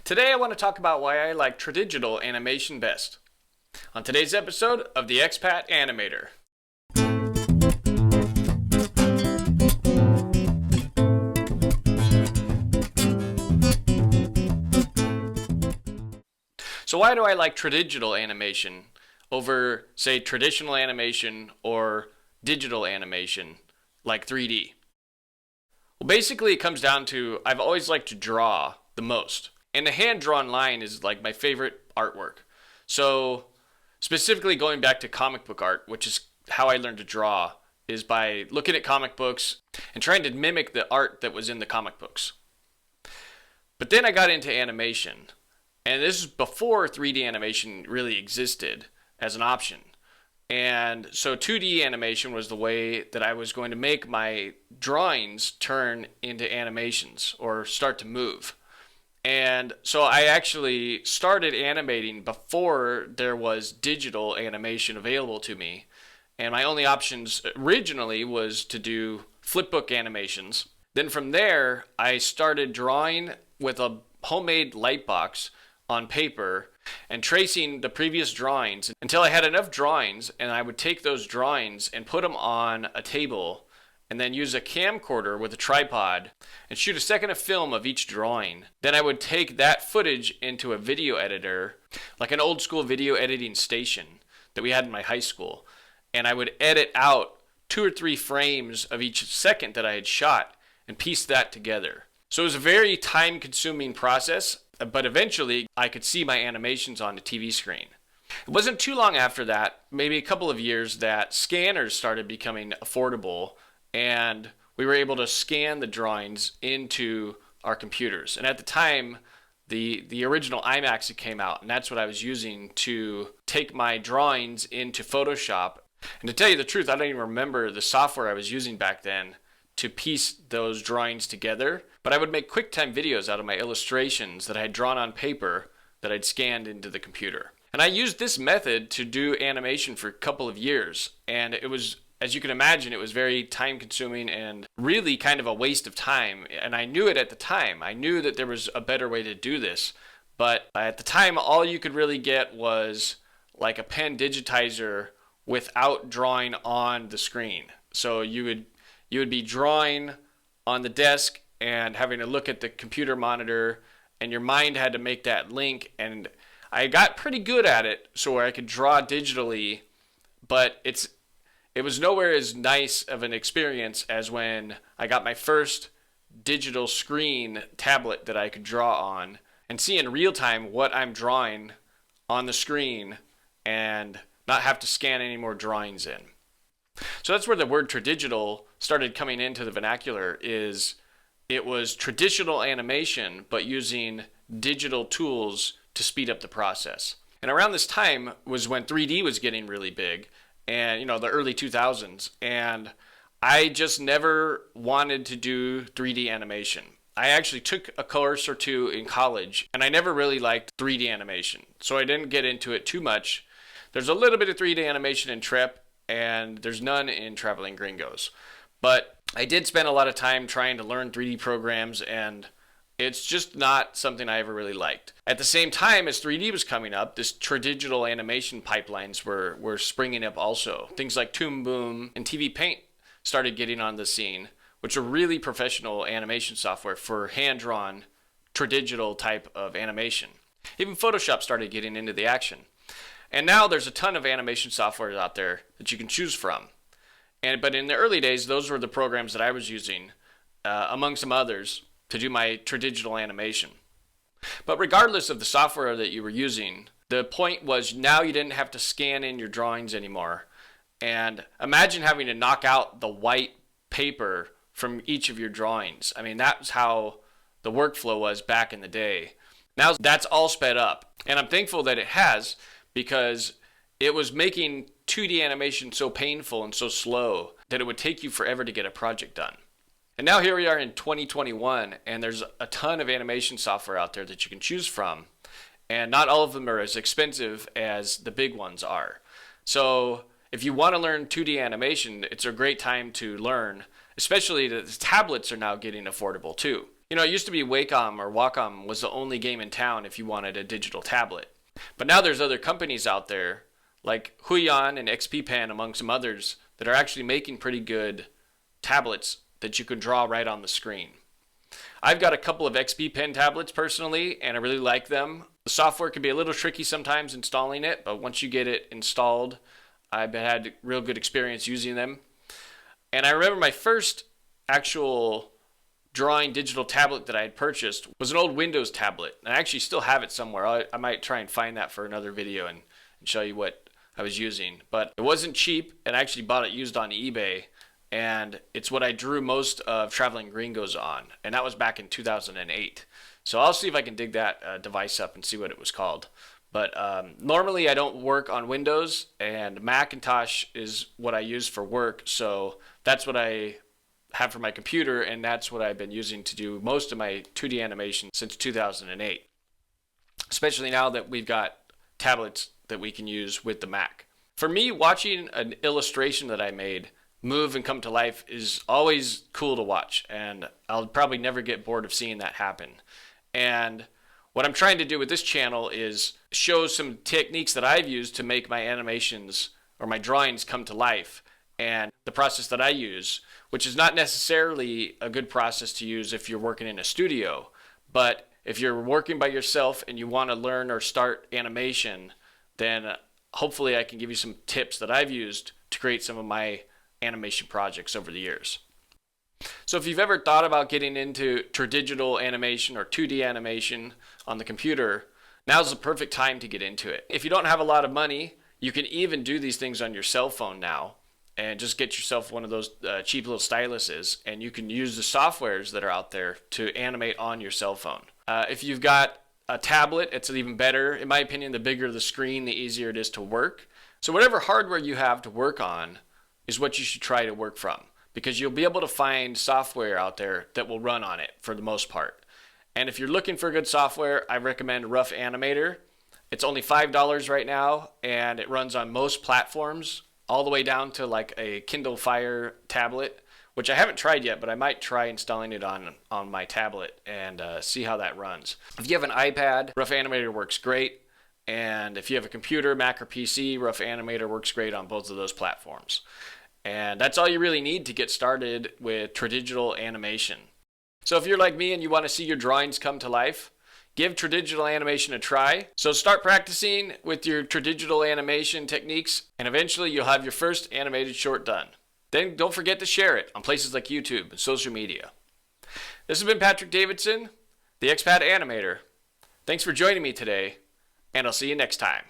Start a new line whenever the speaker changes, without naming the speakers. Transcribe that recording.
Today I want to talk about why I like Tradigital animation best. On today's episode of the Expat Animator. So why do I like Tradigital animation over, say, traditional animation or digital animation like 3D? Well, basically it comes down to I've always liked to draw the most. And the hand-drawn line is like my favorite artwork. So specifically going back to comic book art, which is how I learned to draw, is by looking at comic books and trying to mimic the art that was in the comic books. But then I got into animation. And this is before 3D animation really existed as an option. And so 2D animation was the way that I was going to make my drawings turn into animations or start to move. And so I actually started animating before there was digital animation available to me. And my only options originally was to do flipbook animations. Then from there, I started drawing with a homemade light box on paper and tracing the previous drawings until I had enough drawings, and I would take those drawings and put them on a table and then use a camcorder with a tripod and shoot a second of film of each drawing. Then I would take that footage into a video editor, like an old school video editing station that we had in my high school, and I would edit out 2 or 3 frames of each second that I had shot and piece that together. So it was a very time-consuming process, but eventually I could see my animations on the TV screen. It wasn't too long after that, maybe a couple of years, that scanners started becoming affordable, and we were able to scan the drawings into our computers. And at the time, the original iMacs had came out, and that's what I was using to take my drawings into Photoshop. And to tell you the truth, I don't even remember the software I was using back then to piece those drawings together. But I would make QuickTime videos out of my illustrations that I had drawn on paper that I'd scanned into the computer. And I used this method to do animation for a couple of years. And it was, as you can imagine, it was very time consuming and really kind of a waste of time. And I knew it at the time. I knew that there was a better way to do this. But at the time, all you could really get was like a pen digitizer without drawing on the screen. So you would be drawing on the desk and having to look at the computer monitor, and your mind had to make that link. And I got pretty good at it so I could draw digitally, but it was nowhere as nice of an experience as when I got my first digital screen tablet that I could draw on and see in real time what I'm drawing on the screen and not have to scan any more drawings in. So that's where the word Tradigital started coming into the vernacular. It was traditional animation, but using digital tools to speed up the process. And around this time was when 3D was getting really big, and the early 2000s. And I just never wanted to do 3D animation. I actually took a course or two in college, and I never really liked 3D animation, so I didn't get into it too much. There's a little bit of 3D animation in Trep, and there's none in Traveling Gringos. But I did spend a lot of time trying to learn 3D programs, and it's just not something I ever really liked. At the same time as 3D was coming up, this tradigital animation pipelines were springing up also. Things like Toon Boom and TV Paint started getting on the scene, which are really professional animation software for hand-drawn, tradigital type of animation. Even Photoshop started getting into the action. And now there's a ton of animation software out there that you can choose from. But in the early days, those were the programs that I was using, among some others, to do my tradigital animation. But regardless of the software that you were using, the point was now you didn't have to scan in your drawings anymore. And imagine having to knock out the white paper from each of your drawings. I mean, that was how the workflow was back in the day. Now that's all sped up. And I'm thankful that it has, because it was making 2D animation so painful and so slow that it would take you forever to get a project done. And now here we are in 2021, and there's a ton of animation software out there that you can choose from, and not all of them are as expensive as the big ones are. So if you want to learn 2D animation, it's a great time to learn, especially that the tablets are now getting affordable too. You know, it used to be Wacom or Wacom was the only game in town if you wanted a digital tablet. But now there's other companies out there like Huion and XP Pen among some others that are actually making pretty good tablets that you can draw right on the screen. I've got a couple of XP Pen tablets personally, and I really like them. The software can be a little tricky sometimes installing it, but once you get it installed, I've had real good experience using them. And I remember my first actual drawing digital tablet that I had purchased was an old Windows tablet. And I actually still have it somewhere. I might try and find that for another video and show you what I was using. But it wasn't cheap, and I actually bought it used on eBay. And it's what I drew most of Traveling Gringos on. And that was back in 2008. So I'll see if I can dig that device up and see what it was called. But normally I don't work on Windows, and Macintosh is what I use for work. So that's what I have for my computer, and that's what I've been using to do most of my 2D animation since 2008. Especially now that we've got tablets that we can use with the Mac. For me, watching an illustration that I made move and come to life is always cool to watch, and I'll probably never get bored of seeing that happen. And what I'm trying to do with this channel is show some techniques that I've used to make my animations or my drawings come to life, and the process that I use, which is not necessarily a good process to use if you're working in a studio, but if you're working by yourself and you want to learn or start animation, then hopefully I can give you some tips that I've used to create some of my animation projects over the years. So if you've ever thought about getting into tradigital animation or 2D animation on the computer, now's the perfect time to get into it. If you don't have a lot of money, you can even do these things on your cell phone now, and just get yourself one of those cheap little styluses, and you can use the softwares that are out there to animate on your cell phone. If you've got a tablet, it's even better. In my opinion, the bigger the screen, the easier it is to work. So whatever hardware you have to work on is what you should try to work from, because you'll be able to find software out there that will run on it for the most part. And if you're looking for good software, I recommend Rough Animator. It's only $5 right now, and it runs on most platforms, all the way down to like a Kindle Fire tablet, which I haven't tried yet, but I might try installing it on my tablet and see how that runs. If you have an iPad, Rough Animator works great. And if you have a computer, Mac or PC, Rough Animator works great on both of those platforms. And that's all you really need to get started with tradigital animation. So if you're like me and you want to see your drawings come to life, give tradigital animation a try. So start practicing with your tradigital animation techniques, and eventually you'll have your first animated short done. Then don't forget to share it on places like YouTube and social media. This has been Patrick Davidson, the Expat Animator. Thanks for joining me today, and I'll see you next time.